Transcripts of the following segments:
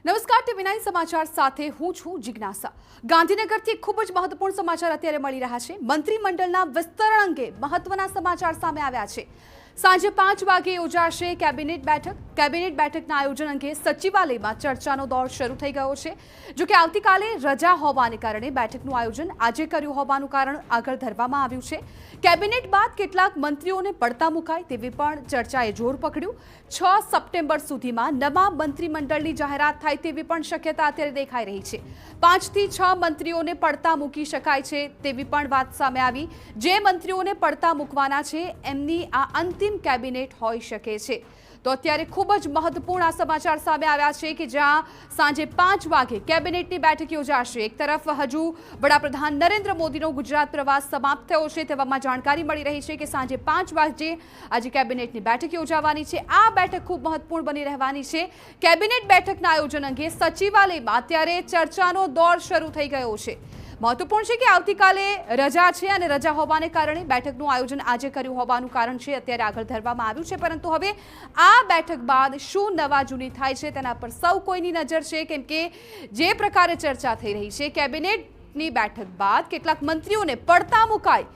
નમસ્કાર ટીવી 9 સમાચાર સાથે હું છું જિજ્ઞાસા। ગાંધીનગરથી ખૂબ જ મહત્વપૂર્ણ સમાચાર અત્યારે મળી રહ્યા છે। મંત્રીમંડળના વિસ્તરણ અંગે મહત્વના સમાચાર સામે આવ્યા છે। સાંજે 5 વાગે યોજાશે કેબિનેટ બેઠક। કેબિનેટ બેઠકના આયોજન અંગે સચિવાલયમાં ચર્ચાનો દોર શરૂ થઈ ગયો છે। જો કે આવતીકાલે રજા હોવાને કારણે બેઠકનું આયોજન આજે કર્યું હોવાનું કારણ આગળ ધરવામાં આવ્યું છે। કેબિનેટ બાદ કેટલાક મંત્રીઓને પડતા મુકાય તેવી પણ ચર્ચાએ જોર પકડ્યું। 6 સપ્ટેમ્બર સુધીમાં નવા મંત્રીમંડળની જાહેરાત થાય તેવી પણ શક્યતા અત્યારે દેખાઈ રહી છે। 5 થી 6 મંત્રીઓને પડતા મૂકી શકાય છે તેવી પણ વાત સામે આવી। જે મંત્રીઓને પડતા મૂકવાના છે એમની આ અંતિમ કેબિનેટ હોઈ શકે છે। તો અત્યારે ખૂબ જ મહત્વપૂર્ણ આ સમાચાર સામે આવ્યા છે કે જ્યાં સાંજે 5 વાગે કેબિનેટની બેઠક યોજાશે। એક તરફ હજુ વડાપ્રધાન નરેન્દ્ર મોદીનો ગુજરાત પ્રવાસ સમાપ્ત થયો છે, તેવામાં જાણકારી મળી રહી છે કે સાંજે 5 વાગે આજે કેબિનેટની બેઠક યોજાવાની છે। આ બેઠક ખૂબ મહત્વપૂર્ણ બની રહેવાની છે। કેબિનેટ બેઠકના આયોજન અંગે સચિવાલયમાં અત્યારે ચર્ચાનો દોર શરૂ થઈ ગયો છે। મહત્વપૂર્ણ છે કે આવતીકાલે રજા છે અને રજા હોવાને કારણે બેઠકનું આયોજન આજે કર્યું હોવાનું કારણ છે અત્યારે આગળ ધરવામાં આવ્યું છે। પરંતુ હવે આ બેઠક બાદ શું નવા જૂની થાય છે તેના પર સૌ કોઈની નજર છે, કેમ કે જે પ્રકારે ચર્ચા થઈ રહી છે કેબિનેટની બેઠક બાદ કેટલાક મંત્રીઓને પડતા મુકાય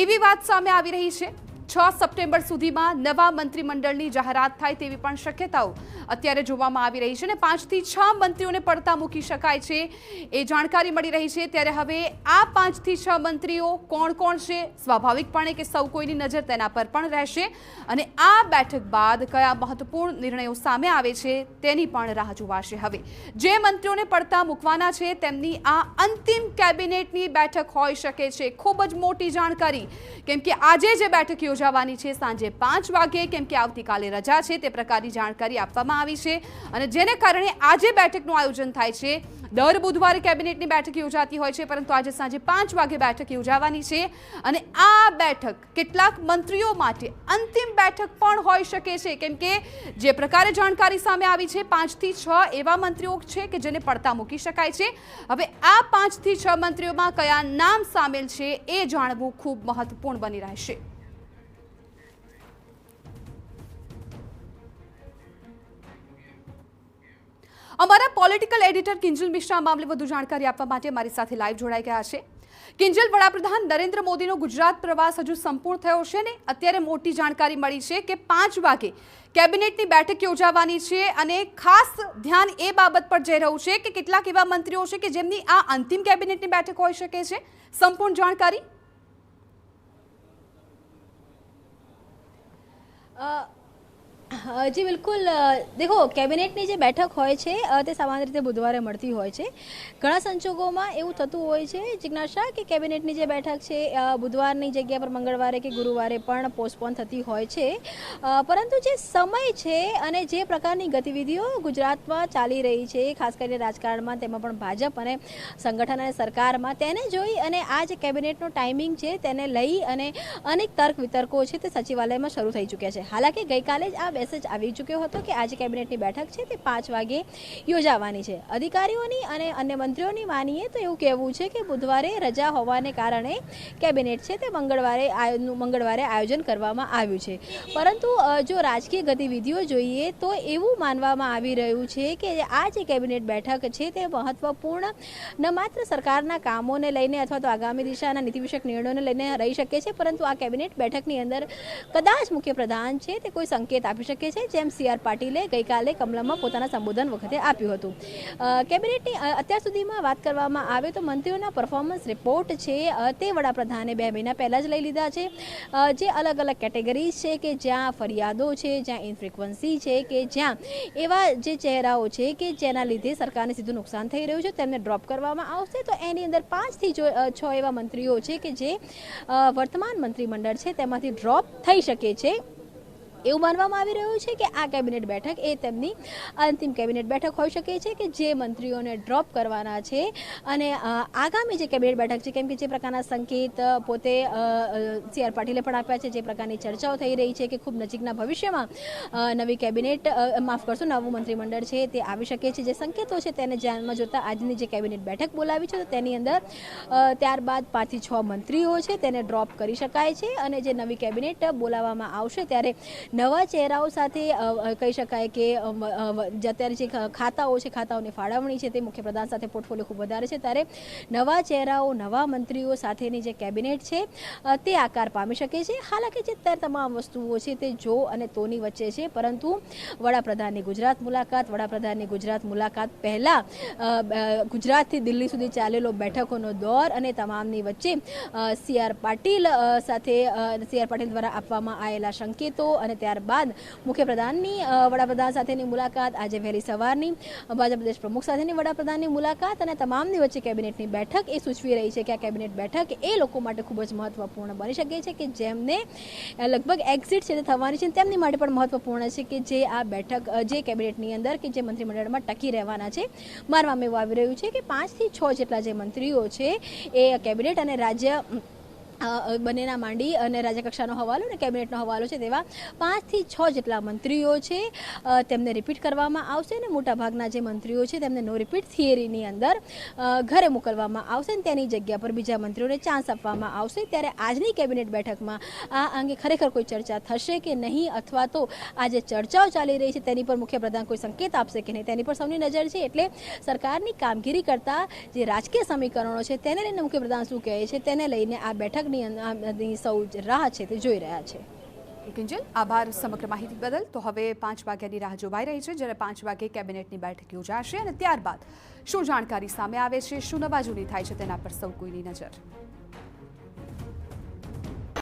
એવી વાત સામે આવી રહી છે। 6 સપ્ટેમ્બર સુધીમાં નવા મંત્રીમંડળની જાહેરાત થાય તેવી પણ શક્યતાઓ અત્યારે જોવામાં આવી રહી છે અને 5 થી 6 મંત્રીઓને પડતા મૂકી શકાય છે એ જાણકારી મળી રહી છે। ત્યારે હવે આ 5 થી 6 મંત્રીઓ કોણ કોણ છે, સ્વાભાવિકપણે કે સૌ કોઈની નજર તેના પર પણ રહેશે અને આ બેઠક બાદ કયા મહત્વપૂર્ણ નિર્ણયો સામે આવે છે તેની પણ રાહ જોવાશે। હવે જે મંત્રીઓને પડતા મૂકવાના છે તેમની આ અંતિમ કેબિનેટની બેઠક હોઈ શકે છે। ખૂબ જ મોટી જાણકારી, કેમ કે આજે જે બેઠક યોજાવાની છે સાંજે 5 વાગે, કેમ કે આવતીકાલે રજા છે તે પ્રકારની જાણકારી આપવામાં આવી છે અને જેને કારણે આજે બેઠકનું આયોજન થાય છે। દર બુધવારે કેબિનેટની બેઠક યોજાતી હોય છે, પરંતુ આજે સાંજે 5 વાગે બેઠક યોજાવાની છે અને આ બેઠક કેટલાક મંત્રીઓ માટે અંતિમ બેઠક પણ હોઈ શકે છે, કેમ કે જે પ્રકારે જાણકારી સામે આવી છે 5 થી 6 એવા મંત્રીઓ છે કે જેને પડતા મૂકી શકાય છે। હવે આ 5 થી 6 મંત્રીઓમાં કયા નામ સામેલ છે એ જાણવું ખૂબ મહત્વપૂર્ણ બની રહેશે। અમારા પોલિટિકલ એડિટર કિંજલ મિશ્રા મામલે વધુ જાણકારી આપવા માટે મારી સાથે લાઈવ જોડાઈ ગયા છે। કિંજલ, વડાપ્રધાન નરેન્દ્ર મોદીનો ગુજરાત પ્રવાસ હજુ સંપૂર્ણ થયો છે ને અત્યારે મોટી જાણકારી મળી છે કે 5 વાગે કેબિનેટની બેઠક યોજાવાની છે અને ખાસ ધ્યાન એ બાબત પર જઈ રહ્યું છે કે કેટલાક એવા મંત્રીઓ છે કે જેમની આ અંતિમ કેબિનેટની બેઠક હોઈ શકે છે। સંપૂર્ણ જાણકારી। जी बिल्कुल। देखो, कैबिनेटની જે બેઠક હોય છે તે સામાન્ય રીતે બુધવારે મળતી હોય છે। ઘણા સંજોગોમાં એવું થતું હોય છે જિજ્ઞાસા કે કેબિનેટની જે બેઠક છે બુધવારની જગ્યા પર મંગળવારે કે ગુરુવારે પણ પોસ્ટપોન થતી હોય છે, પરંતુ જે સમય છે અને જે પ્રકારની ગતિવિધિઓ ગુજરાતમાં ચાલી રહી છે, ખાસ કરીને રાજકારણમાં, તેમાં પણ ભાજપ અને સંગઠન અને સરકારમાં, તેને જોઈ અને આ જે કેબિનેટનો ટાઈમિંગ છે તેને લઈ અને અનેક તર્ક વિતર્કો છે તે સચિવાલયમાં શરૂ થઈ ચૂક્યા છે। હાલાકી ગઈકાલે જ આ મેસેજ આવી ચૂક્યો હતો કે આજે કેબિનેટની બેઠક છે તે 5 વાગે યોજાવાની છે। અધિકારીઓની અને અન્ય મંત્રીઓની માનીએ તો એવું કહેવું છે કે બુધવારે રજા હોવાને કારણે કેબિનેટ છે તે મંગળવારે આયોજન કરવામાં આવ્યું છે, પરંતુ જો રાજકીય ગતિવિધિઓ જોઈએ તો એવું માનવામાં આવી રહ્યું છે કે આ જે કેબિનેટ બેઠક છે તે મહત્વપૂર્ણ ન માત્ર સરકારના કામોને લઈને અથવા તો આગામી દિશાના નીતિ વિષયક નિર્ણયોને લઈને રહી શકે છે, પરંતુ આ કેબિનેટ બેઠકની અંદર કદાચ મુખ્યપ્રધાન છે તે કોઈ સંકેત આપી શકે છે, જેમ CR પાટીલે ગઈકાલે કમલમમાં પોતાના સંબોધન વખતે આપ્યું હતું। કેબિનેટની અત્યાર સુધીમાં વાત કરવામાં આવે તો મંત્રીઓના પરફોર્મન્સ રિપોર્ટ છે તે વડાપ્રધાને 2 મહિના પહેલાં જ લઈ લીધા છે। જે અલગ અલગ કેટેગરીઝ છે કે જ્યાં ફરિયાદો છે, જ્યાં ઇનફ્રિક્વન્સી છે, કે જ્યાં એવા જે ચહેરાઓ છે કે જેના લીધે સરકારને સીધું નુકસાન થઈ રહ્યું છે તેમને ડ્રોપ કરવામાં આવશે। તો એની અંદર 5 થી 6 એવા મંત્રીઓ છે કે જે વર્તમાન મંત્રીમંડળ છે તેમાંથી ડ્રોપ થઈ શકે છે। એવું માનવામાં આવી રહ્યું છે કે આ કેબિનેટ બેઠક એ તેમની અંતિમ કેબિનેટ બેઠક હોઈ શકે છે કે જે મંત્રીઓને ડ્રોપ કરવાના છે અને આગામી જે કેબિનેટ બેઠક છે, કેમ કે જે પ્રકારના સંકેત પોતે CR પાટીલે પણ આપ્યા છે, જે પ્રકારની ચર્ચાઓ થઈ રહી છે કે ખૂબ નજીકના ભવિષ્યમાં નવી કેબિનેટ નવું મંત્રીમંડળ છે તે આવી શકે છે, જે સંકેતો છે તેને ધ્યાનમાં જોતા આજની જે કેબિનેટ બેઠક બોલાવી છે તો તેની અંદર ત્યારબાદ 5 થી 6 મંત્રીઓ છે તેને ડ્રોપ કરી શકાય છે અને જે નવી કેબિનેટ બોલાવવામાં આવશે ત્યારે નવા ચહેરાઓ સાથે કહી શકાય કે જે અત્યારે જે ખાતાઓ છે ખાતાઓની ફાળવણી છે તે મુખ્યપ્રધાન સાથે પોર્ટફોલિયો ખૂબ વધારે છે, ત્યારે નવા ચહેરાઓ નવા મંત્રીઓ સાથેની જે કેબિનેટ છે તે આકાર પામી શકે છે. હાલાકી જે અત્યારે તમામ વસ્તુઓ છે તે જો અને તોની વચ્ચે છે, પરંતુ વડાપ્રધાનની ગુજરાત મુલાકાત પહેલાં ગુજરાતથી દિલ્હી સુધી ચાલેલો બેઠકોનો દોર અને તમામની વચ્ચે સી.આર. પાટીલ દ્વારા આપવામાં આવેલા સંકેતો અને ત્યારબાદ મુખ્યપ્રધાનની વડાપ્રધાન સાથેની મુલાકાત, આજે વહેલી સવારની ભાજપ પ્રદેશ પ્રમુખ સાથેની વડાપ્રધાનની મુલાકાત અને તમામની વચ્ચે કેબિનેટની બેઠક એ સૂચવી રહી છે કે આ કેબિનેટ બેઠક એ લોકો માટે ખૂબ જ મહત્વપૂર્ણ બની શકે છે કે જેમને લગભગ એક્ઝિટ છે તે થવાની છે, તેમની માટે પણ મહત્વપૂર્ણ છે કે જે આ બેઠક જે કેબિનેટની અંદર કે જે મંત્રીમંડળમાં ટકી રહેવાના છે. મારવામાં એવું આવી રહ્યું છે કે 5 થી 6 જેટલા જે મંત્રીઓ છે એ કેબિનેટ અને રાજ્ય બંનેના માંડી અને રાજ્યકક્ષાનો હવાલો અને કેબિનેટનો હવાલો છે તેવા 5 થી 6 જેટલા મંત્રીઓ છે તેમને રિપીટ કરવામાં આવશે અને મોટાભાગના જે મંત્રીઓ છે તેમને નો રિપીટ થિયરીની અંદર ઘરે મોકલવામાં આવશે અને તેની જગ્યા પર બીજા મંત્રીઓને ચાન્સ આપવામાં આવશે. ત્યારે આજની કેબિનેટ બેઠકમાં આ અંગે ખરેખર કોઈ ચર્ચા થશે કે નહીં, અથવા તો આ જે ચર્ચાઓ ચાલી રહી છે તેની પર મુખ્યપ્રધાન કોઈ સંકેત આપશે કે નહીં, તેની પર સૌની નજર છે. એટલે સરકારની કામગીરી કરતા જે રાજકીય સમીકરણો છે તેને લઈને મુખ્યપ્રધાન શું કહે છે તેને લઈને આ બેઠક સૌ રાહ છે તે જોઈ રહ્યા છે. કિંજલ, આભાર સમગ્ર માહિતી બદલ. તો હવે 5 વાગ્યાની રાહ જોવાઈ રહી છે, જ્યારે 5 વાગે કેબિનેટની બેઠક યોજાશે અને ત્યારબાદ શું જાણકારી સામે આવે છે, શું નવા જૂની થાય છે તેના પર સૌ કોઈની નજર.